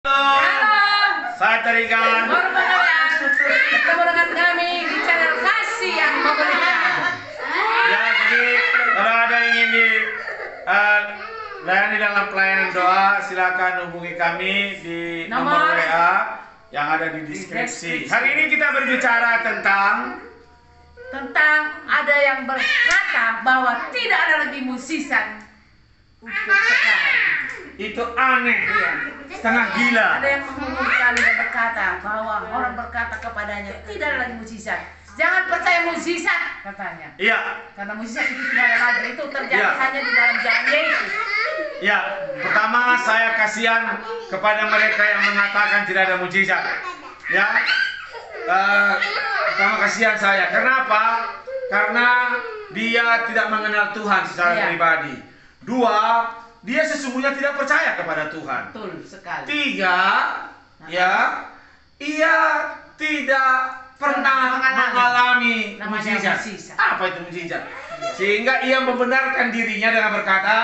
Halo, Saya Tarigan. baru pengenalan. Ketemu dengan kami di channel Kasih yang Memberikan. Ya, jadi kalau ada yang ingin layani dalam pelayanan doa, silakan hubungi kami di nomor WA yang ada di deskripsi. Hari ini kita berbicara tentang Ada yang berkata bahwa tidak ada lagi musisat untuk sekarang. itu aneh, setengah gila. Ada yang mengumumkan dan berkata bahwa orang berkata kepadanya tidak ada lagi musisat. Jangan percaya musisat, katanya. Iya, Karena musisat itu tidak ada lagi. Itu terjadi Ya. hanya di dalam zaman Yesus. ya. Pertama saya kasihan kepada mereka yang mengatakan tidak ada mujizat. Ya, pertama kasihan saya. Kenapa? Karena dia tidak mengenal Tuhan secara Ya. pribadi. Dua, dia sesungguhnya tidak percaya kepada Tuhan. Betul sekali. Tiga, ya, ia tidak pernah mengalami Namanya mujizat. mujizat. Apa itu mujizat? Sehingga ia membenarkan dirinya dengan berkata,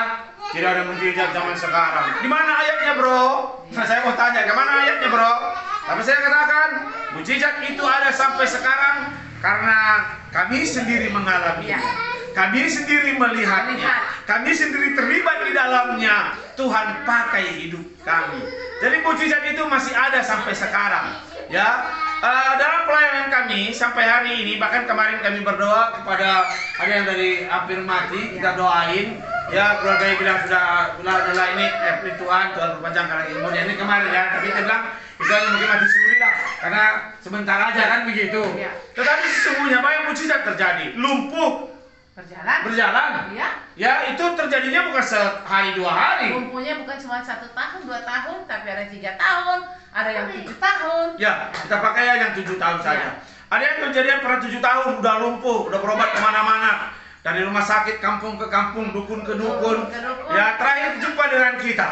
tidak ada mujizat zaman sekarang. Di mana ayatnya, bro? Nah, saya mau tanya, ke mana ayatnya, bro? Tapi saya katakan, mujizat itu ada sampai sekarang karena kami sendiri mengalaminya. Kami sendiri melihatnya. Kami sendiri terlibat di dalamnya. Tuhan pakai hidup kami. Jadi mujizat itu masih ada sampai sekarang. Ya, dalam pelayanan kami sampai hari ini, bahkan kemarin kami berdoa kepada ada yang dari afirmasi, kita doain. Ya, keluarga bilang sudah ini Tuhan perpanjangkan lagi umurnya. Ini kemarin ya, tapi kita bilang itu hanya mungkin mati suri lah, karena sebentar aja kan begitu. Ya. Tetapi sesungguhnya banyak mujizat terjadi. Lumpuh berjalan. Iya. Ya, itu terjadinya bukan sehari dua hari. Lumpuhnya bukan cuma 1 tahun, 2 tahun, tapi ada 3 tahun, ada yang 7 tahun. Ya, kita pakai ya yang 7 tahun saja. Ada yang kejadian pernah 7 tahun udah lumpuh, udah berobat kemana-mana, dari rumah sakit kampung ke kampung, dukun ke dukun. Ya, terakhir jumpa dengan kita.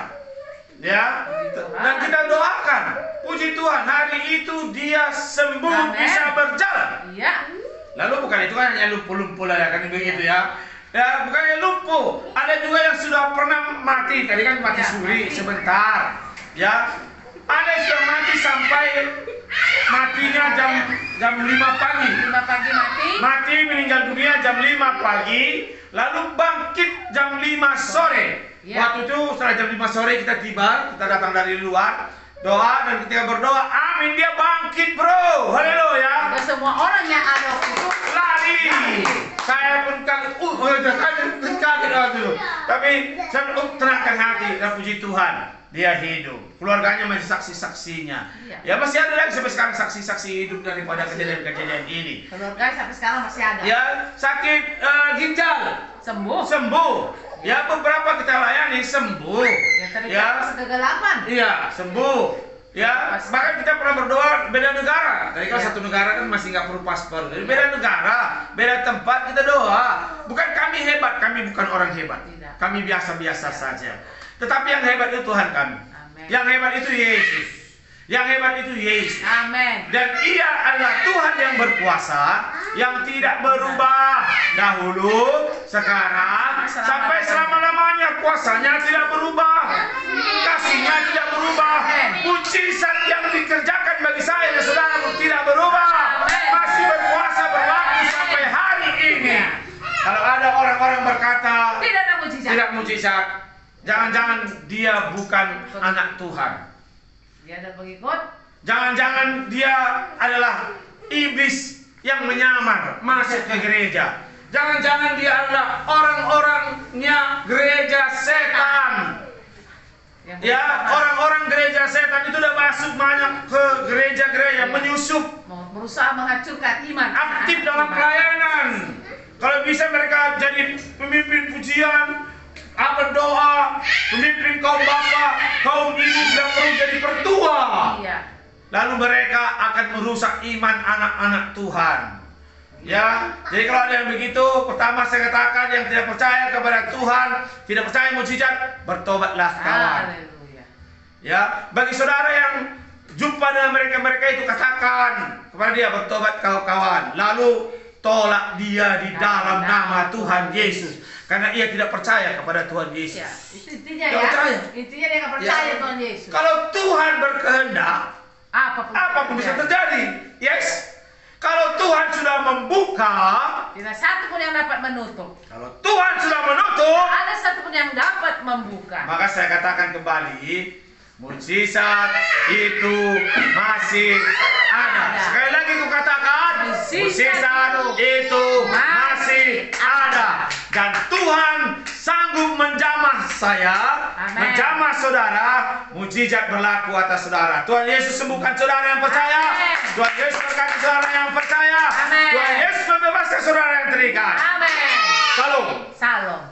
Ya, dan kita doakan, puji Tuhan, hari itu dia sembuh. Amen. Bisa berjalan. Iya. Lalu bukan itu kan hanya lumpuh-lumpuh lah ya, kan begitu ya. Ya, bukannya lumpuh. Ada juga yang sudah pernah mati. Tadi kan mati Ya, suri mati. sebentar. Ya. Ada yang sudah mati sampai matinya jam 5 pagi. 5 pagi mati. Mati meninggal dunia jam 5 pagi, lalu bangkit jam 5 sore. Ya. Waktu itu setelah jam 5 sore kita tiba, kita datang dari luar, doa, dan ketika berdoa, amin, dia bangkit, bro. Haleluya. Dan semua orang yang ada waktu itu Lari. Saya pun kaget waktu itu. Tapi saya tenangkan hati dan puji Tuhan, dia hidup. Keluarganya masih saksi-saksinya. Iya. Ya, masih ada lagi sampai sekarang saksi-saksi hidup daripada kejadian-kejadian ini. keluarga sampai sekarang masih ada. Ya, sakit ginjal Sembuh. sembuh. Ya, beberapa kita layani sembuh. Ya, terlibat kegelapan. Iya, sembuh. Ya, bahkan kita pernah berdoa beda negara. Tadi kalau satu negara kan masih nggak perlu paspor. Jadi beda negara, beda tempat kita doa. Bukan kami hebat, kami bukan orang hebat. Tidak. Kami biasa-biasa saja. Tetapi yang hebat itu Tuhan kami. Amin. Yang hebat itu Yesus. Yang hebat itu Yesus. Amin. Dan ia adalah Tuhan yang berkuasa, yang tidak berubah dahulu, sekarang, sampai selama-lamanya. Kuasanya tidak berubah, kasihnya tidak berubah, mujizat yang dikerjakan bagi saya dan saudara tidak berubah, masih berkuasa berlaku sampai hari ini. Kalau ada orang-orang berkata Tidak ada mujizat. tidak mujizat, jangan-jangan dia bukan anak Tuhan. Dia ada pengikut. Jangan-jangan dia adalah iblis yang menyamar masuk ke gereja. Jangan-jangan dia adalah orang-orangnya gereja setan. Ya, orang-orang gereja setan itu udah masuk banyak ke gereja-gereja, menyusup, Berusaha menghancurkan iman. aktif dalam pelayanan. Kalau bisa mereka jadi pemimpin pujian, berdoa, pemimpin kaum bapak, kaum ibu yang perlu jadi pertua. Iya. Lalu mereka akan merusak iman anak-anak Tuhan. Ya, jadi kalau ada yang begitu, pertama saya katakan yang tidak percaya kepada Tuhan, tidak percaya mujizat, bertobatlah kawan. Haleluya. Ya, bagi saudara yang jumpa dengan mereka itu, katakan kepada dia, bertobat kau kawan. Lalu tolak dia di dalam nama Tuhan Yesus. Karena ia tidak percaya kepada Tuhan Yesus. Ya, itu intinya Nggak ya. percaya. Intinya dia nggak percaya Ya. Tuhan Yesus. Kalau Tuhan berkehendak, apapun bisa terjadi. Yes. Kalau Tuhan sudah membuka, tidak satu pun yang dapat menutup. kalau Tuhan sudah menutup, Ada satu pun yang dapat membuka. maka saya katakan kembali, mujizat itu masih ada. Sekali lagi aku katakan, mujizat itu masih ada. Dan Tuhan sanggup menjamah saya, menjamah saudara, mujizat berlaku atas saudara. Tuhan Yesus sembuhkan saudara yang percaya. Tuhan Yesus berkati saudara yang percaya. Tuhan Yesus membebaskan saudara yang terikat. Amin. Salam. Salam.